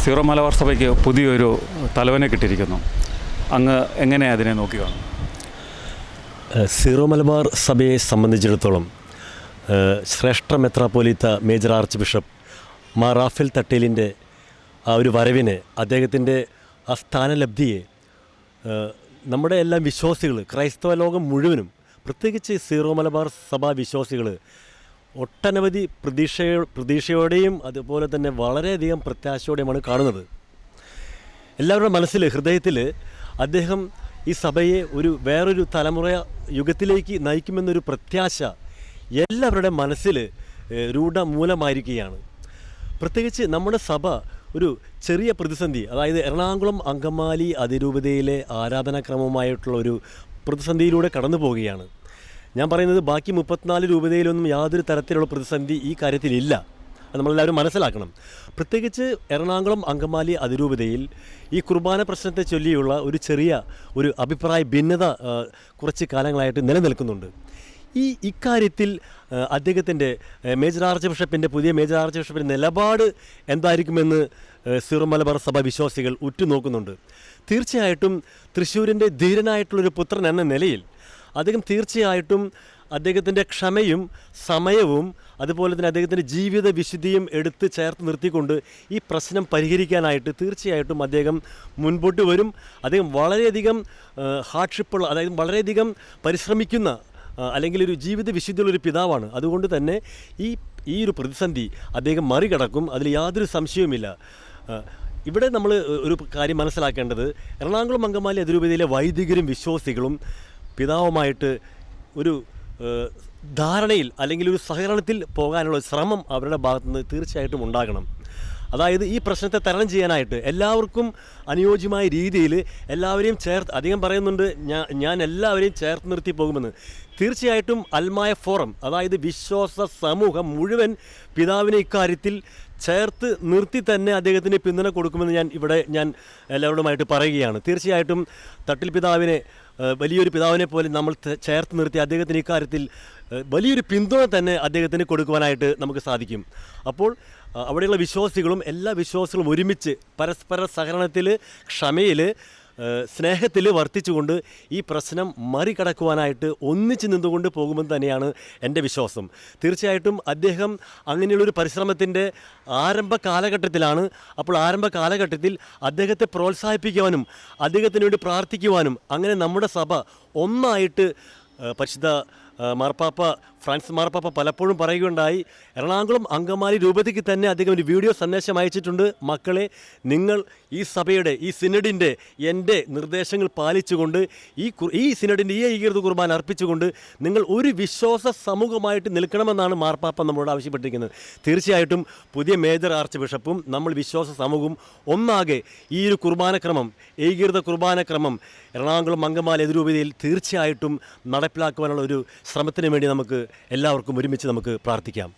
Zero Malabar സഭയ്ക്ക് പുതിയൊരു തലവനെ കിട്ടിയിരിക്കുന്നു. അങ്ങ് എങ്ങനെയാണ് അതിനെ നോക്കിക്കാണും? സീറോ മലബാർ സഭയെ സംബന്ധിച്ചിടത്തോളം ശ്രേഷ്ഠ മെത്രാപ്പോലീത്ത major archbishop Mar Raphael തട്ടേലിൻ്റെ ആ ഒരു വരവിന്, അദ്ദേഹത്തിൻ്റെ ആ സ്ഥാനലബ്ധിയെ നമ്മുടെ എല്ലാ വിശ്വാസികൾ, ക്രൈസ്തവ ലോകം മുഴുവനും, പ്രത്യേകിച്ച് സീറോ മലബാർ സഭാ വിശ്വാസികൾ ഒട്ടനവധി പ്രതീക്ഷയോടെയും അതുപോലെ തന്നെ വളരെയധികം പ്രത്യാശയോടെയുമാണ് കാണുന്നത്. എല്ലാവരുടെ മനസ്സിൽ, ഹൃദയത്തിൽ അദ്ദേഹം ഈ സഭയെ വേറൊരു തലമുറ യുഗത്തിലേക്ക് നയിക്കുമെന്നൊരു പ്രത്യാശ എല്ലാവരുടെ മനസ്സിൽ രൂഢമൂലമായിരിക്കുകയാണ്. പ്രത്യേകിച്ച് നമ്മുടെ സഭ ഒരു ചെറിയ പ്രതിസന്ധി, അതായത് എറണാകുളം അങ്കമാലി അതിരൂപതയിലെ ആരാധനാക്രമമായിട്ടുള്ള ഒരു പ്രതിസന്ധിയിലൂടെ കടന്നു പോവുകയാണ്. ഞാൻ പറയുന്നത് ബാക്കി 34 രൂപതയിലൊന്നും യാതൊരു തരത്തിലുള്ള പ്രതിസന്ധി ഈ കാര്യത്തിലില്ല. അത് നമ്മളെല്ലാവരും മനസ്സിലാക്കണം. പ്രത്യേകിച്ച് എറണാകുളം അങ്കമാലി അതിരൂപതയിൽ ഈ കുർബാന പ്രശ്നത്തെ ചൊല്ലിയുള്ള ഒരു അഭിപ്രായ ഭിന്നത കുറച്ച് കാലങ്ങളായിട്ട് നിലനിൽക്കുന്നുണ്ട്. ഇക്കാര്യത്തിൽ അദ്ദേഹത്തിൻ്റെ പുതിയ മേജർ ആർച്ച് ബിഷപ്പിൻ്റെ നിലപാട് എന്തായിരിക്കുമെന്ന് സീറോ മലബാർ സഭ വിശ്വാസികൾ ഉറ്റുനോക്കുന്നുണ്ട്. തീർച്ചയായിട്ടും തൃശ്ശൂരിൻ്റെ ധീരനായിട്ടുള്ളൊരു പുത്രൻ എന്ന നിലയിൽ അദ്ദേഹം തീർച്ചയായിട്ടും അദ്ദേഹത്തിൻ്റെ ക്ഷമയും സമയവും അതുപോലെ തന്നെ അദ്ദേഹത്തിൻ്റെ ജീവിത വിശുദ്ധിയും എടുത്ത് ചേർത്ത് നിർത്തിക്കൊണ്ട് ഈ പ്രശ്നം പരിഹരിക്കാനായിട്ട് തീർച്ചയായിട്ടും അദ്ദേഹം മുൻപോട്ട് വരും. അദ്ദേഹം വളരെയധികം ഹാർഡ്ഷിപ്പുള്ള, അതായത് വളരെയധികം പരിശ്രമിക്കുന്ന, അല്ലെങ്കിൽ ഒരു ജീവിത വിശുദ്ധിയുള്ളൊരു പിതാവാണ്. അതുകൊണ്ട് തന്നെ ഈ ഒരു പ്രതിസന്ധി അദ്ദേഹം മറികടക്കും, അതിൽ യാതൊരു സംശയവുമില്ല. ഇവിടെ നമ്മൾ ഒരു കാര്യം മനസ്സിലാക്കേണ്ടത്, എറണാകുളം അങ്കമാലി അതിരൂപതയിലെ വൈദികരും വിശ്വാസികളും പിതാവുമായിട്ട് ഒരു ധാരണയിൽ അല്ലെങ്കിൽ ഒരു സഹകരണത്തിൽ പോകാനുള്ള ശ്രമം അവരുടെ ഭാഗത്തുനിന്ന് തീർച്ചയായിട്ടും ഉണ്ടാകണം. അതായത് ഈ പ്രശ്നത്തെ തരണം ചെയ്യാനായിട്ട് എല്ലാവർക്കും അനുയോജ്യമായ രീതിയിൽ എല്ലാവരെയും ചേർത്ത്, അദ്ദേഹം പറയുന്നുണ്ട് ഞാൻ എല്ലാവരെയും ചേർത്ത് നിർത്തി പോകുമെന്ന്. തീർച്ചയായിട്ടും അൽമായ ഫോറം, അതായത് വിശ്വാസ സമൂഹം മുഴുവൻ പിതാവിനെ ഇക്കാര്യത്തിൽ ചേർത്ത് നിർത്തി തന്നെ അദ്ദേഹത്തിന് പിന്തുണ കൊടുക്കുമെന്ന് ഞാൻ എല്ലാവരുമായിട്ട് പറയുകയാണ്. തീർച്ചയായിട്ടും തട്ടിൽ പിതാവിനെ, വലിയൊരു പിതാവിനെ പോലെ നമ്മൾ ചേർത്ത് നിർത്തി അദ്ദേഹത്തിന് ഇക്കാര്യത്തിൽ വലിയൊരു പിന്തുണ തന്നെ അദ്ദേഹത്തിന് കൊടുക്കുവാനായിട്ട് നമുക്ക് സാധിക്കും. അപ്പോൾ അവിടെയുള്ള വിശ്വാസികളും എല്ലാ വിശ്വാസികളും ഒരുമിച്ച് പരസ്പര സഹകരണത്തിൽ, ക്ഷമയിൽ, സ്നേഹത്തിൽ വർത്തിച്ചുകൊണ്ട് ഈ പ്രശ്നം മറികടക്കുവാനായിട്ട് ഒന്നിച്ച് നിന്നുകൊണ്ട് പോകുമെന്ന് തന്നെയാണ് എൻ്റെ വിശ്വാസം. തീർച്ചയായിട്ടും അദ്ദേഹം അങ്ങനെയുള്ളൊരു പരിശ്രമത്തിൻ്റെ ആരംഭ കാലഘട്ടത്തിലാണ്. അപ്പോൾ ആരംഭ കാലഘട്ടത്തിൽ അദ്ദേഹത്തെ പ്രോത്സാഹിപ്പിക്കുവാനും അദ്ദേഹത്തിന് വേണ്ടി പ്രാർത്ഥിക്കുവാനും, അങ്ങനെ നമ്മുടെ സഭ ഒന്നായിട്ട്, പരിശുദ്ധ ഫ്രാൻസിസ് മാർപ്പാപ്പ പലപ്പോഴും പറയുകയുണ്ടായി, എറണാകുളം അങ്കമാലി രൂപതയ്ക്ക് തന്നെ അദ്ദേഹം ഒരു വീഡിയോ സന്ദേശം അയച്ചിട്ടുണ്ട്. മക്കളെ, നിങ്ങൾ ഈ സഭയുടെ, ഈ സിനഡിൻ്റെ എൻ്റെ നിർദ്ദേശങ്ങൾ പാലിച്ചുകൊണ്ട് ഈ സിനഡിൻ്റെ ഈ ഏകീകൃത കുർബാന അർപ്പിച്ചുകൊണ്ട് നിങ്ങൾ ഒരു വിശ്വാസ സമൂഹമായിട്ട് നിൽക്കണമെന്നാണ് മാർപ്പാപ്പ നമ്മളോട് ആവശ്യപ്പെട്ടിരിക്കുന്നത്. തീർച്ചയായിട്ടും പുതിയ മേജർ ആർച്ച് ബിഷപ്പും നമ്മൾ വിശ്വാസ സമൂഹവും ഒന്നാകെ ഈ ഒരു കുർബാനക്രമം, ഏകീകൃത കുർബാനക്രമം എറണാകുളം അങ്കമാലി അതിരൂപതയിൽ തീർച്ചയായിട്ടും നടപ്പിലാക്കുവാനുള്ള ഒരു ശ്രമത്തിന് വേണ്ടി നമുക്ക് എല്ലാവർക്കും ഒരുമിച്ച് നമുക്ക് പ്രാർത്ഥിക്കാം.